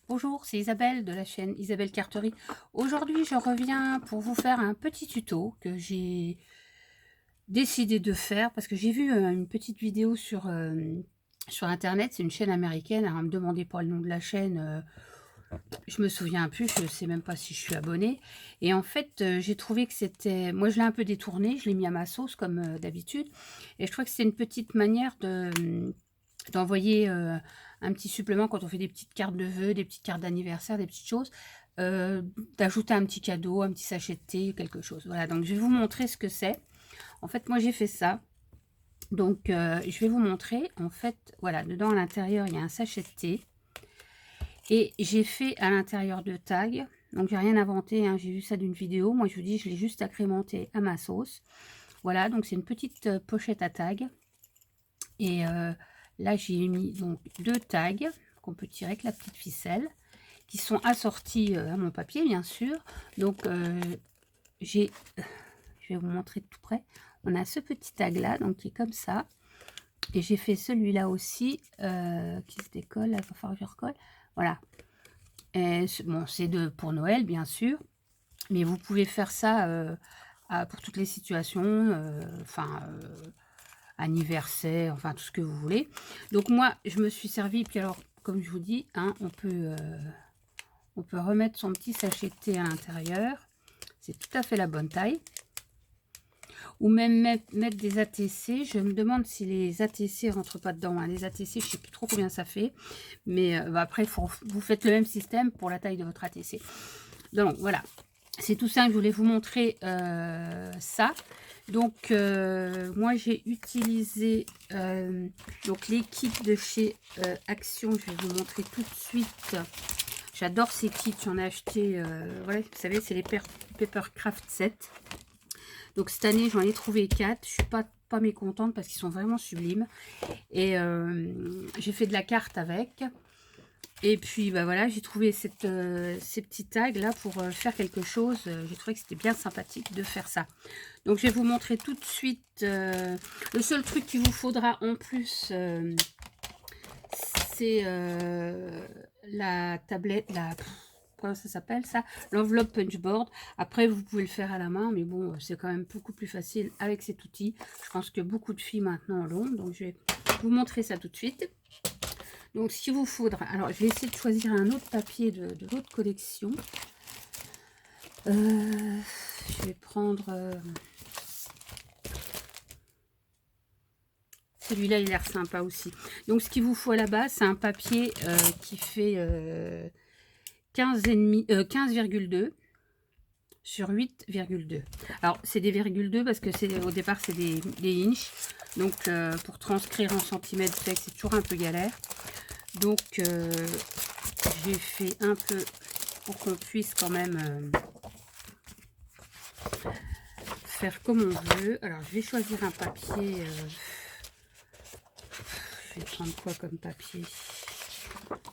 Bonjour, c'est Isabelle de la chaîne Isabelle Carterie. Aujourd'hui, je reviens pour vous faire un petit tuto que j'ai décidé de faire parce que j'ai vu une petite vidéo sur internet. C'est une chaîne américaine. Alors, me demandez pas le nom de la chaîne, je me souviens plus, je sais même pas si je suis abonnée. Et en fait, j'ai trouvé que c'était... Moi, je l'ai un peu détourné, je l'ai mis à ma sauce comme d'habitude. Et je trouvais que c'était une petite manière d'envoyer un petit supplément quand on fait des petites cartes de vœux, des petites cartes d'anniversaire, des petites choses, d'ajouter un petit cadeau, un petit sachet de thé, quelque chose. Voilà, donc je vais vous montrer ce que c'est. En fait, moi j'ai fait ça. Donc je vais vous montrer. En fait, voilà, dedans à l'intérieur, il y a un sachet de thé. Et j'ai fait à l'intérieur de tag. Donc j'ai rien inventé, hein, j'ai vu ça d'une vidéo. Moi je vous dis, je l'ai juste agrémenté à ma sauce. Voilà, donc c'est une petite pochette à tag. Et là, j'ai mis donc 2 tags qu'on peut tirer avec la petite ficelle, qui sont assortis à mon papier, bien sûr. Donc, je vais vous montrer de tout près. On a ce petit tag là, donc qui est comme ça. Et j'ai fait celui-là aussi, qui se décolle. Là, il va falloir que je recolle. Voilà. Et bon, c'est pour Noël, bien sûr. Mais vous pouvez faire ça pour toutes les situations. Anniversaire, enfin tout ce que vous voulez. Donc moi, je me suis servi, puis alors, comme je vous dis, hein, on peut remettre son petit sachet de thé à l'intérieur. C'est tout à fait la bonne taille. Ou même mettre des ATC. Je me demande si les ATC rentrent pas dedans. Hein. Les ATC, je sais plus trop combien ça fait. Mais après, vous faites le même système pour la taille de votre ATC. Donc voilà. C'est tout simple, je voulais vous montrer ça. Donc, moi, j'ai utilisé donc les kits de chez Action. Je vais vous montrer tout de suite. J'adore ces kits. J'en ai acheté, voilà, vous savez, c'est les Papercraft 7. Donc, cette année, j'en ai trouvé 4. Je suis pas mécontente parce qu'ils sont vraiment sublimes. Et j'ai fait de la carte avec. Et puis bah voilà, j'ai trouvé ces petits tags là pour faire quelque chose. J'ai trouvé que c'était bien sympathique de faire ça. Donc je vais vous montrer tout de suite. Le seul truc qu'il vous faudra en plus, c'est la tablette, comment ça s'appelle ça? L'enveloppe punchboard. Après vous pouvez le faire à la main, mais bon, c'est quand même beaucoup plus facile avec cet outil. Je pense que beaucoup de filles maintenant l'ont, donc je vais vous montrer ça tout de suite. Donc, ce qu'il vous faudra... Alors, je vais essayer de choisir un autre papier de l'autre collection. Je vais prendre... celui-là, il a l'air sympa aussi. Donc, ce qu'il vous faut à la base, c'est un papier qui fait 15,2 sur 8,2. Alors, c'est des virgules 2 parce que au départ, c'est des inches. Donc, pour transcrire en centimètres, c'est toujours un peu galère. Donc, j'ai fait un peu pour qu'on puisse quand même faire comme on veut. Alors, je vais choisir un papier. Je vais prendre quoi comme papier?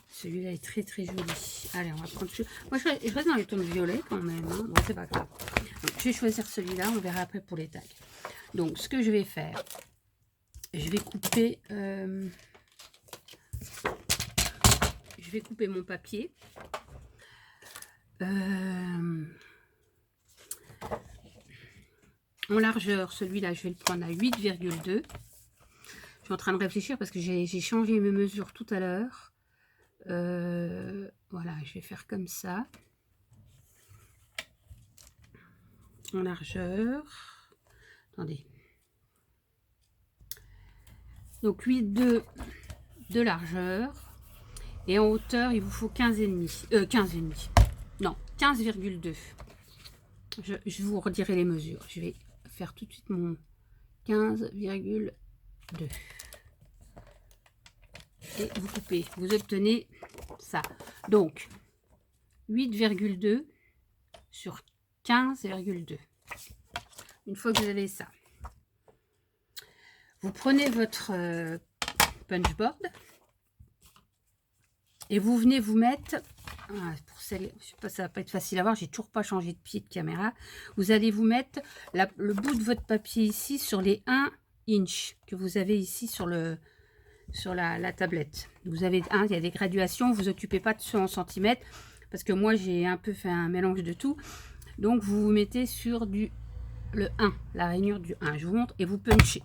Celui-là est très très joli. Allez, on va prendre... Moi, je reste dans les tons violets quand même. Hein. Bon, c'est pas grave. Donc, je vais choisir celui-là. On verra après pour les tags. Donc, ce que je vais faire, je vais couper... je vais couper mon papier. En largeur, celui-là, je vais le prendre à 8,2. Je suis en train de réfléchir parce que j'ai changé mes mesures tout à l'heure. Voilà, je vais faire comme ça. En largeur. Attendez. Donc 8,2 de largeur. Et en hauteur, il vous faut 15,5. 15,5. Non, 15,2. Je vous redirai les mesures. Je vais faire tout de suite mon 15,2. Et vous coupez. Vous obtenez ça. Donc, 8,2 sur 15,2. Une fois que vous avez ça, vous prenez votre punchboard et vous venez vous mettre... pour celle, je sais pas, ça va pas être facile à voir, j'ai toujours pas changé de pied de caméra. Vous allez vous mettre le bout de votre papier ici sur les 1 inch que vous avez ici sur le sur la tablette. Vous avez, il y a des graduations, vous occupez pas de ceux en centimètres, parce que moi j'ai un peu fait un mélange de tout. Donc vous vous mettez sur le 1, la rainure du 1. Je vous montre et vous punchez.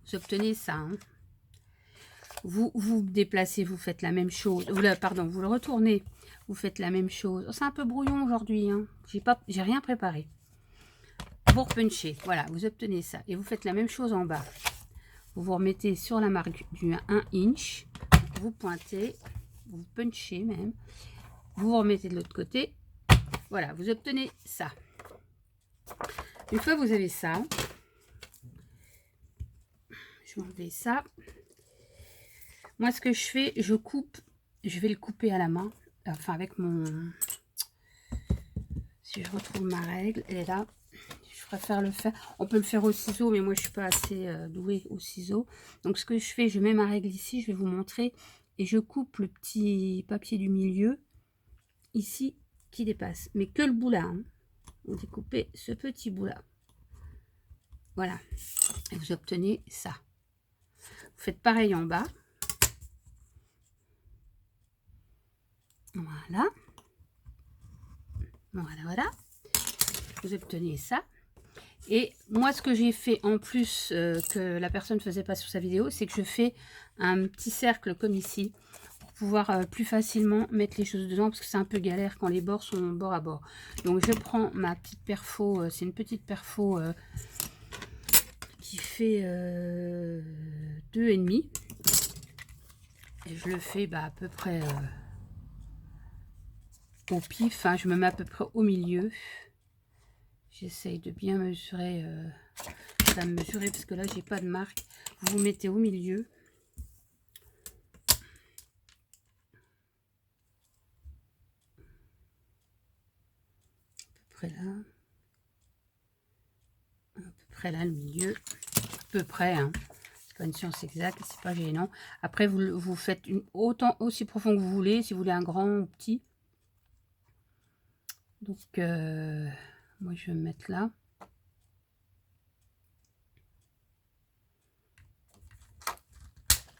Vous obtenez ça. Hein. Vous déplacez, vous faites la même chose. Vous le retournez, vous faites la même chose. C'est un peu brouillon aujourd'hui. Hein. J'ai rien préparé. Vous repunchez. Voilà, vous obtenez ça. Et vous faites la même chose en bas. Vous vous remettez sur la marque du 1 inch. Vous pointez. Vous punchez même. Vous vous remettez de l'autre côté. Voilà, vous obtenez ça. Une fois que vous avez ça, je vais enlever ça. Moi, ce que je fais, je coupe. Je vais le couper à la main. Enfin, avec mon... Si je retrouve ma règle, elle est là. Je préfère le faire. On peut le faire au ciseau, mais moi, je suis pas assez douée au ciseau. Donc, ce que je fais, je mets ma règle ici. Je vais vous montrer. Et je coupe le petit papier du milieu, ici, qui dépasse. Mais que le bout là. Hein. Vous découpez ce petit bout là. Voilà. Et vous obtenez ça. Vous faites pareil en bas. Voilà. Voilà. Vous obtenez ça. Et moi, ce que j'ai fait en plus que la personne ne faisait pas sur sa vidéo, c'est que je fais un petit cercle comme ici pour pouvoir plus facilement mettre les choses dedans parce que c'est un peu galère quand les bords sont bord à bord. Donc, je prends ma petite perfo. C'est une petite perfo qui fait 2,5. Et je le fais à peu près... au pif, hein, je me mets à peu près au milieu. J'essaye de bien mesurer, mesurer parce que là j'ai pas de marque. Vous vous mettez au milieu. À peu près là. À peu près là le milieu. À peu près, hein. C'est pas une science exacte, c'est pas gênant. Après vous faites autant aussi profond que vous voulez, si vous voulez un grand ou petit. Donc moi je vais me mettre là.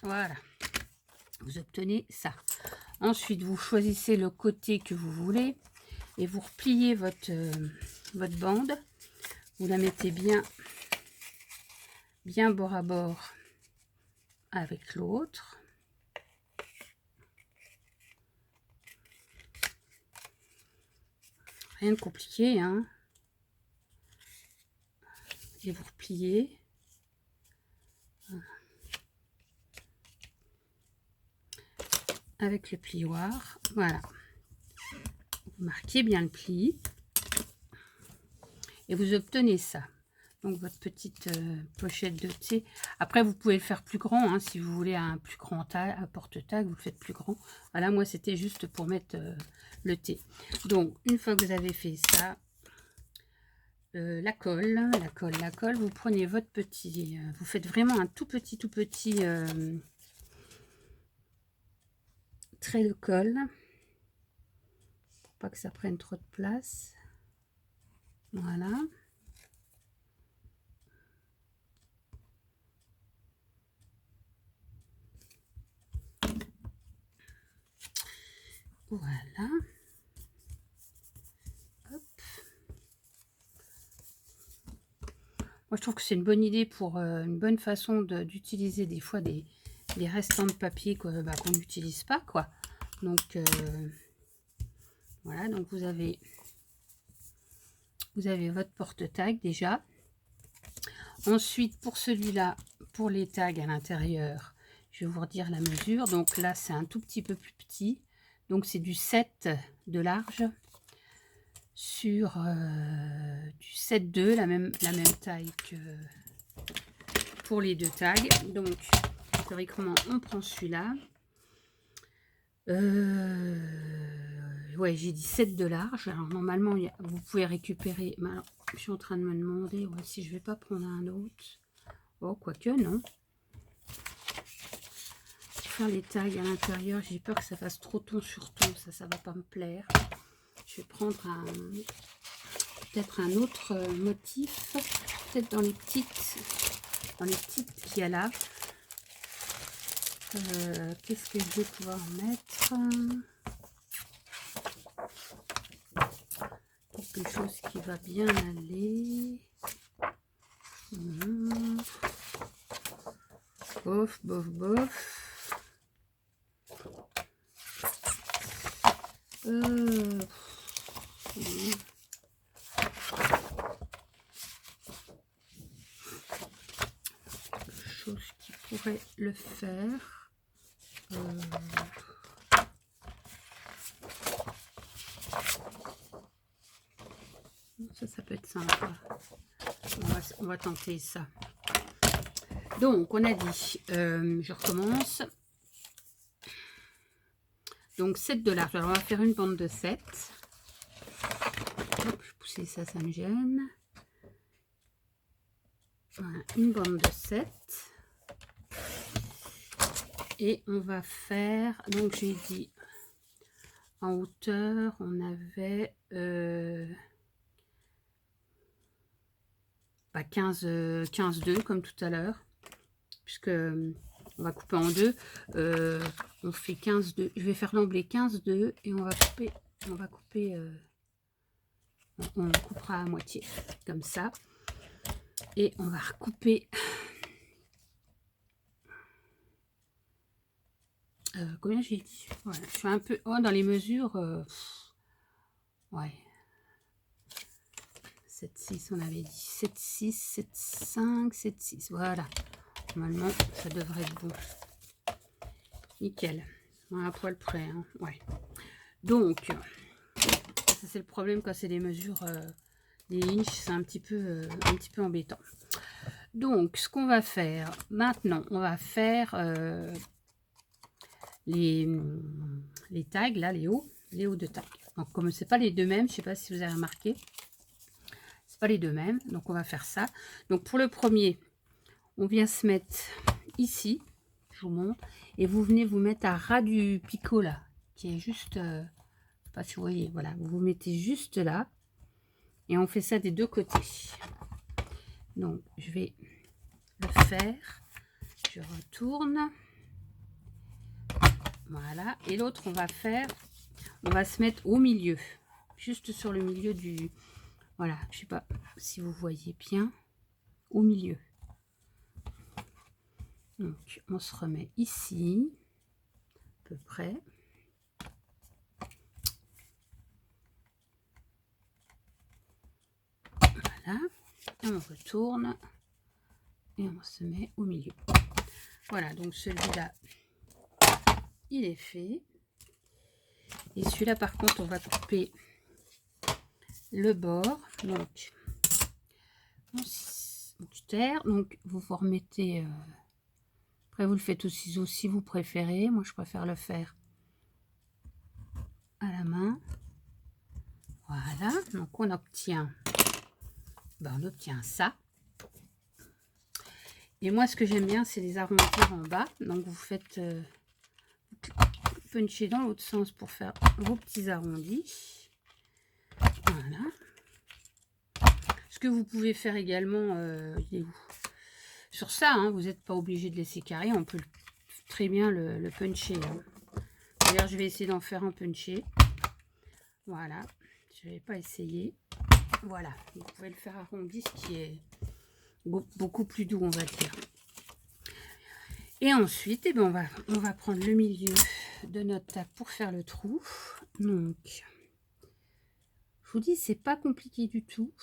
Voilà, vous obtenez ça. Ensuite, vous choisissez le côté que vous voulez et vous repliez votre bande. Vous la mettez bien bord à bord avec l'autre. Rien de compliqué, hein. Et vous repliez. Avec le plioir, voilà. Vous marquez bien le pli. Et vous obtenez ça. Donc votre petite pochette de thé. Après, vous pouvez le faire plus grand, hein, si vous voulez un plus grand porte-tag, vous le faites plus grand. Voilà, moi c'était juste pour mettre le thé. Donc, une fois que vous avez fait ça, la colle, vous prenez votre petit, vous faites vraiment un tout petit trait de colle pour pas que ça prenne trop de place. Voilà. Voilà. Hop. Moi, je trouve que c'est une bonne idée pour une bonne façon d'utiliser des fois des restants de papier qu'on n'utilise pas, quoi. Donc, voilà. Donc, vous avez votre porte-tag déjà. Ensuite, pour celui-là, pour les tags à l'intérieur, je vais vous redire la mesure. Donc là, c'est un tout petit peu plus petit. Donc, c'est du 7 de large sur du 7,2, la même taille que pour les deux tags. Donc, théoriquement, on prend celui-là. Ouais, j'ai dit 7 de large. Alors, normalement, vous pouvez récupérer... Mais alors, je suis en train de me demander si je vais pas prendre un autre. Oh, quoique, non. Faire les tags à l'intérieur, j'ai peur que ça fasse trop ton sur ton. Ça va pas me plaire. Je vais prendre peut-être un autre motif. Peut-être dans les petites qu'il y a là. Qu'est-ce que je vais pouvoir mettre? Quelque chose qui va bien aller. Bof, bof, bof. Chose qui pourrait le faire. Ça peut être sympa. On va tenter ça. Donc, on a dit, je recommence. Donc, 7 $. Alors, on va faire une bande de 7. Hop, je vais pousser ça, ça me gêne. Voilà, une bande de 7. Et on va faire, donc j'ai dit, en hauteur, on avait 15,2 comme tout à l'heure. Puisque on va couper en deux. On fait 15,2. Je vais faire d'emblée 15,2 et on va couper, on coupera à moitié comme ça. Et on va recouper. Combien j'ai dit? Ouais, je suis un peu dans les mesures. Ouais. 7,6 on avait dit. 7,6, 7,5, 7,6. Voilà. Normalement, ça devrait être bon. Nickel. À poil près. Hein. Ouais. Donc, ça c'est le problème quand c'est des mesures, des inches, c'est un petit peu embêtant. Donc, ce qu'on va faire maintenant, on va faire les tags, là, les hauts de tag. Donc, comme c'est pas les deux mêmes, je sais pas si vous avez remarqué, c'est pas les deux mêmes. Donc, on va faire ça. Donc, pour le premier, on vient se mettre ici. Je vous montre. Et vous venez vous mettre à ras du picot, là, qui est juste... je sais pas si vous voyez, voilà. Vous vous mettez juste là. Et on fait ça des deux côtés. Donc, je vais le faire. Je retourne. Voilà. Et l'autre, on va se mettre au milieu. Juste sur le milieu du... Voilà. Je sais pas si vous voyez bien. Au milieu. Donc, on se remet ici. À peu près. Voilà. Et on retourne. Et on se met au milieu. Voilà. Donc, celui-là, il est fait. Et celui-là, par contre, on va couper le bord. Donc, on terre. Donc, vous vous remettez... après, vous le faites au ciseau si vous préférez. Moi, je préfère le faire à la main. Voilà. Donc, on obtient ça. Et moi, ce que j'aime bien, c'est les arrondir en bas. Donc, vous faites... puncher dans l'autre sens pour faire vos petits arrondis. Voilà. Ce que vous pouvez faire également, il est où? Sur ça, hein, vous n'êtes pas obligé de laisser carré, on peut très bien le puncher. Hein. D'ailleurs, je vais essayer d'en faire un puncher. Voilà, je n'avais pas essayé. Voilà, vous pouvez le faire arrondi, ce qui est beaucoup plus doux, on va dire. Et ensuite, eh ben, on va prendre le milieu de notre tag pour faire le trou. Donc, je vous dis, c'est pas compliqué du tout.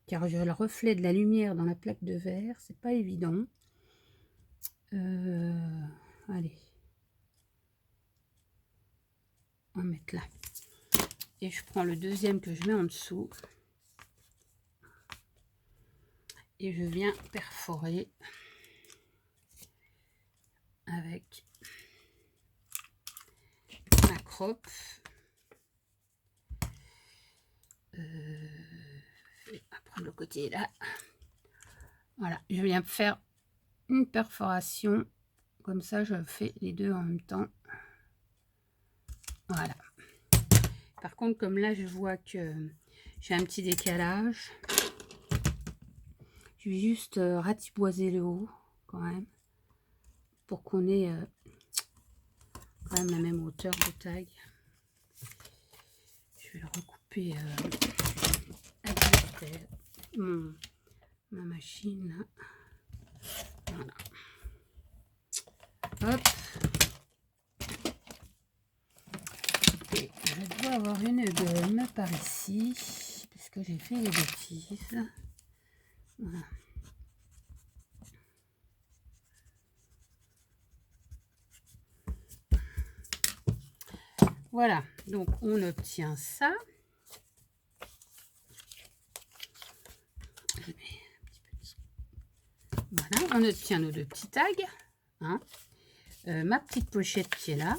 Car j'ai le reflet de la lumière dans la plaque de verre, c'est pas évident. Allez, on va mettre là. Et je prends le deuxième que je mets en dessous. Et je viens perforer avec ma croppe. Je vais prendre le côté là. Voilà, je viens faire une perforation. Comme ça, je fais les deux en même temps. Voilà. Par contre, comme là, je vois que j'ai un petit décalage. Je vais juste ratiboiser le haut quand même pour qu'on ait quand même la même hauteur de tag. Je vais le recouper avec ma machine là. Voilà. Hop. Et je dois avoir une gomme par ici parce que j'ai fait des bêtises. Voilà. Voilà, donc on obtient ça. Voilà, on obtient nos deux petits tags. Hein. Ma petite pochette qui est là.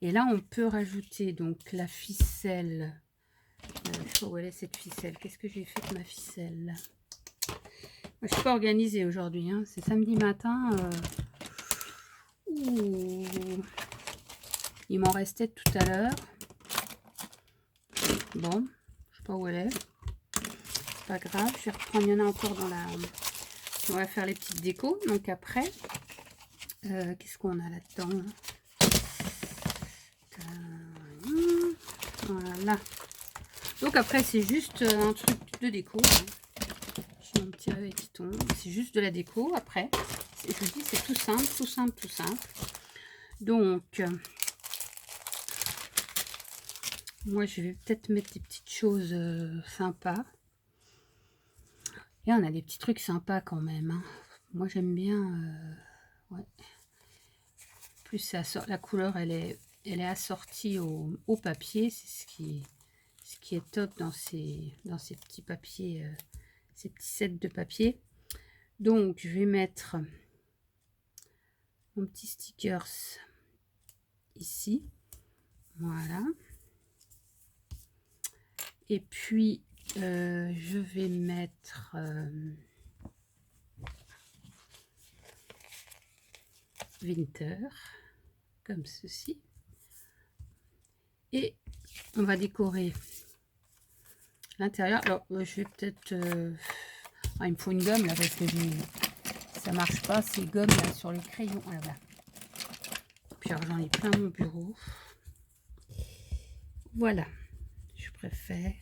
Et là, on peut rajouter donc la ficelle. Je sais pas où elle est cette ficelle. Qu'est-ce que j'ai fait de ma ficelle? Je suis pas organisée aujourd'hui. Hein. C'est samedi matin. Il m'en restait tout à l'heure. Bon, je sais pas où elle est. C'est pas grave. Je vais reprendre. Il y en a encore dans la... On va faire les petites décos. Donc après, qu'est-ce qu'on a là-dedans? Voilà. Donc après, c'est juste un truc de déco. J'ai mon petit revêton. C'est juste de la déco. Après, je vous dis, c'est tout simple, tout simple, tout simple. Donc, moi, je vais peut-être mettre des petites choses sympas. Et on a des petits trucs sympas quand même. Hein. Moi, j'aime bien. Ouais. Plus ça sort, la couleur, elle est assortie au papier. C'est ce qui est top dans ces petits papiers, ces petits sets de papier. Donc, je vais mettre mon petit stickers ici. Voilà. Et puis, je vais mettre Winter, comme ceci. Et on va décorer l'intérieur. Alors, je vais peut-être... il me faut une gomme là, parce que ça marche pas, ces gommes là sur les crayons. Voilà. Puis j'en ai plein mon bureau. Voilà. Je préfère...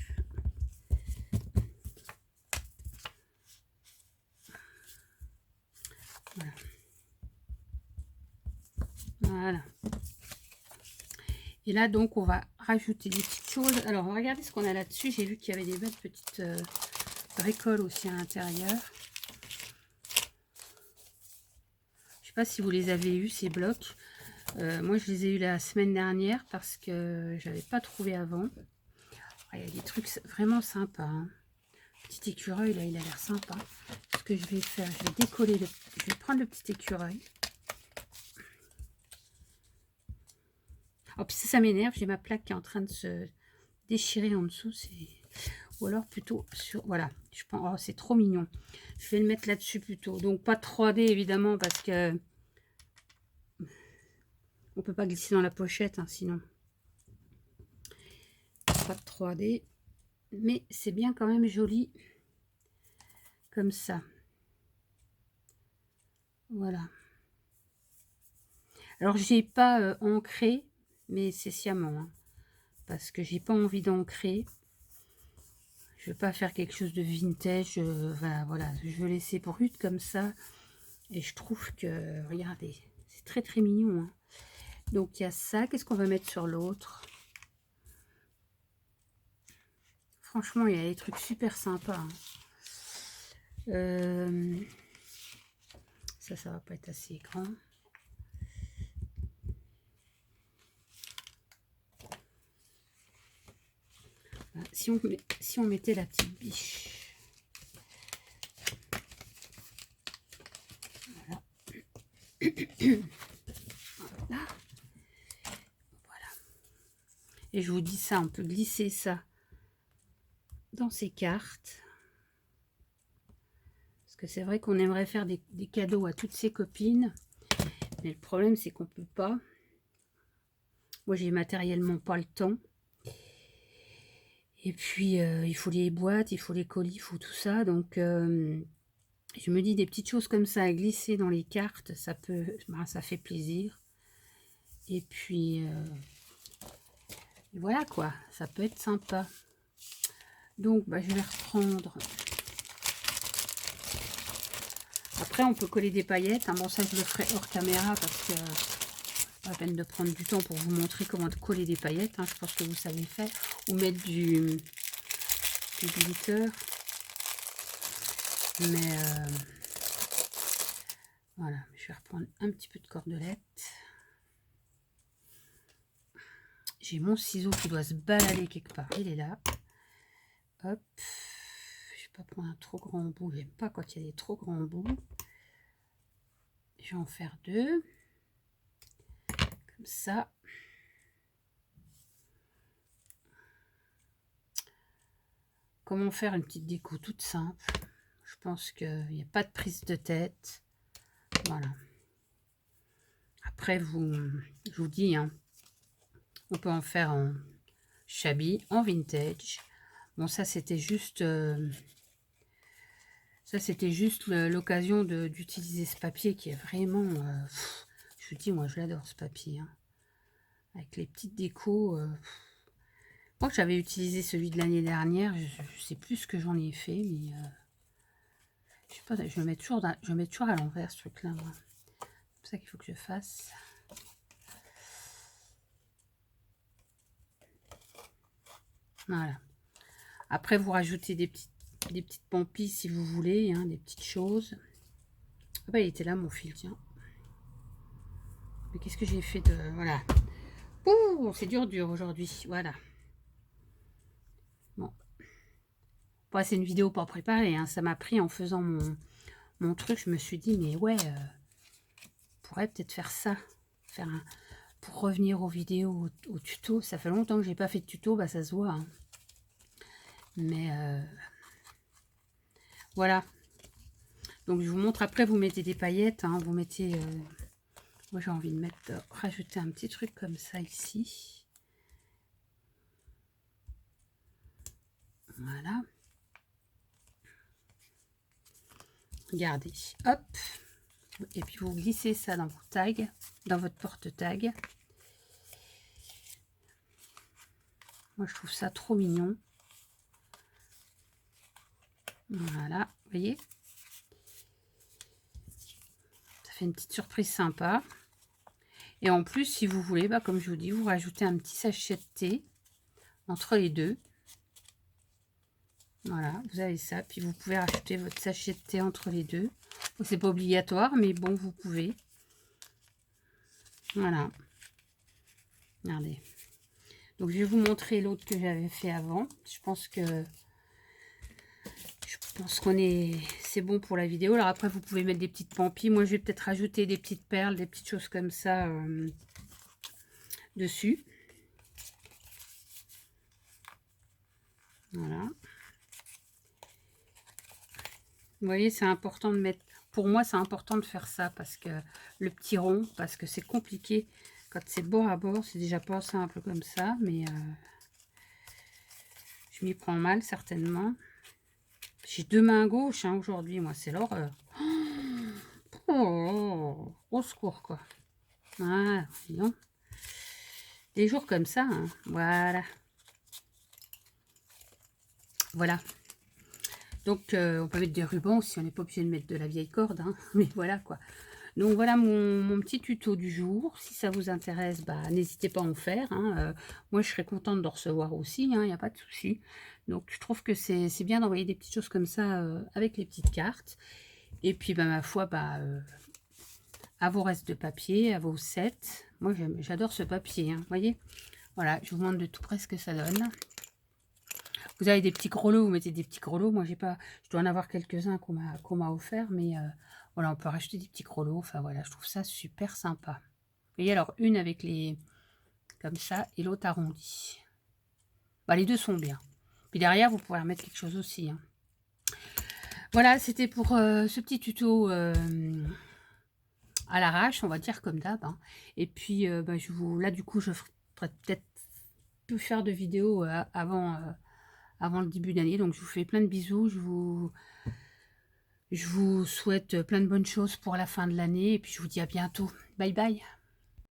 Voilà. Voilà. Et là, donc, on va rajouter des petites choses. Alors, regardez ce qu'on a là-dessus. J'ai vu qu'il y avait des belles petites bricoles aussi à l'intérieur. Je sais pas si vous les avez eus, ces blocs. Moi, je les ai eus la semaine dernière parce que j'avais pas trouvé avant. Il y a des trucs vraiment sympas. Hein. Petit écureuil, là, il a l'air sympa. Ce que je vais faire, je vais décoller, je vais prendre le petit écureuil. Oh, puis ça m'énerve, j'ai ma plaque qui est en train de se déchirer en dessous. Ou alors plutôt sur... Voilà, je pense... Oh, c'est trop mignon. Je vais le mettre là-dessus plutôt. Donc pas 3D évidemment parce que... On peut pas glisser dans la pochette, hein, sinon. Pas de 3D. Mais c'est bien quand même joli. Comme ça. Voilà. Alors, j'ai pas ancré, mais c'est sciemment. Hein, parce que j'ai pas envie d'ancrer. Je veux pas faire quelque chose de vintage. Voilà, je veux laisser brut comme ça. Et je trouve que, regardez, c'est très très mignon. Hein. Donc, il y a ça. Qu'est-ce qu'on va mettre sur l'autre? Franchement, il y a des trucs super sympas. Hein. Ça va pas être assez grand. Si on mettait la petite biche. Voilà. Voilà. Voilà. Et je vous dis ça, on peut glisser ça dans ces cartes. Parce que c'est vrai qu'on aimerait faire des cadeaux à toutes ses copines. Mais le problème, c'est qu'on peut pas. Moi, j'ai matériellement pas le temps. Et puis, il faut les boîtes, il faut les colis, il faut tout ça. Donc, Je me dis des petites choses comme ça à glisser dans les cartes, ça peut, ben, ça fait plaisir. Et puis voilà quoi, ça peut être sympa. Donc bah, je vais reprendre. Après on peut coller des paillettes, hein. Bon ça je le ferai hors caméra parce que pas la peine de prendre du temps pour vous montrer comment coller des paillettes, hein. Je pense que vous savez faire. Ou mettre du glitter. Mais voilà, je vais reprendre un petit peu de cordelette. J'ai mon ciseau qui doit se balader quelque part. Il est là. Hop. Je vais pas prendre un trop grand bout. J'aime pas quand il y a des trop grands bouts. Je vais en faire 2. Comme ça. Comment faire une petite déco toute simple. Je pense qu'il n'y a pas de prise de tête. Voilà. Après, je vous dis, hein, on peut en faire en shabby, en vintage. Bon, ça, c'était juste... l'occasion d'utiliser ce papier qui est vraiment... je vous dis, moi, je l'adore, ce papier. Hein. Avec les petites décos... moi, j'avais utilisé celui de l'année dernière. Je sais plus ce que j'en ai fait, mais... je sais pas, je le mets toujours à l'envers, ce truc-là. C'est ça qu'il faut que je fasse. Voilà. Après, vous rajoutez des petites pampilles si vous voulez, hein, des petites choses. Ah bah, il était là, mon fil, tiens. Mais qu'est-ce que j'ai fait de... Voilà. Ouh, c'est dur aujourd'hui. Voilà. Bon. Bon, c'est une vidéo pas préparée, hein. Ça m'a pris en faisant mon truc. Je me suis dit, mais ouais, on pourrait peut-être faire ça. Pour revenir aux vidéos, au tuto. Ça fait longtemps que j'ai pas fait de tuto, bah ça se voit. Hein. Mais voilà. Donc je vous montre, après vous mettez des paillettes, hein, vous mettez... moi j'ai envie de mettre, rajouter un petit truc comme ça ici. Voilà. Regardez, hop. Et puis vous glissez ça dans vos tags, dans votre porte-tag. Moi je trouve ça trop mignon. Voilà, vous voyez. Ça fait une petite surprise sympa. Et en plus, si vous voulez, bah, comme je vous dis, vous rajoutez un petit sachet de thé entre les deux. Voilà, vous avez ça. Puis vous pouvez rajouter votre sachet de thé entre les deux. C'est pas obligatoire, mais bon, vous pouvez. Voilà. Regardez. Donc, je vais vous montrer l'autre que j'avais fait avant. Je pense qu'on est... C'est bon pour la vidéo. Alors après, vous pouvez mettre des petites pampilles. Moi, je vais peut-être rajouter des petites perles, des petites choses comme ça dessus. Voilà. Vous voyez, c'est important de mettre... Pour moi, c'est important de faire ça parce que le petit rond, parce que c'est compliqué. Quand c'est bord à bord, c'est déjà pas simple comme ça, mais je m'y prends mal certainement. J'ai 2 mains gauches hein, aujourd'hui, moi, c'est l'horreur. Oh, au secours, quoi. Voilà, voyons. Des jours comme ça, hein. Voilà. Voilà. Donc, on peut mettre des rubans aussi, on n'est pas obligé de mettre de la vieille corde, hein. Mais voilà, quoi. Donc, voilà mon petit tuto du jour. Si ça vous intéresse, bah, n'hésitez pas à en faire. Hein. Moi, je serais contente de recevoir aussi, il n'y a pas de souci. Donc, je trouve que c'est bien d'envoyer des petites choses comme ça avec les petites cartes. Et puis, bah, ma foi, bah, à vos restes de papier, à vos sets. Moi, j'adore ce papier, hein, vous voyez. Voilà, je vous montre de tout près ce que ça donne. Vous avez des petits grelots, vous mettez des petits grelots. Moi, j'ai pas, je dois en avoir quelques-uns qu'on m'a offert, mais voilà, on peut racheter des petits grelots. Enfin voilà, je trouve ça super sympa. Vous voyez, alors une avec les comme ça et l'autre arrondi. Bah, les deux sont bien. Puis derrière, vous pouvez remettre quelque chose aussi. Hein. Voilà, c'était pour ce petit tuto à l'arrache, on va dire comme d'hab. Hein. Et puis, bah, là, du coup, je ferai peut-être plus faire de vidéos avant le début d'année. Donc, je vous fais plein de bisous. Je vous souhaite plein de bonnes choses pour la fin de l'année et puis je vous dis à bientôt. Bye bye.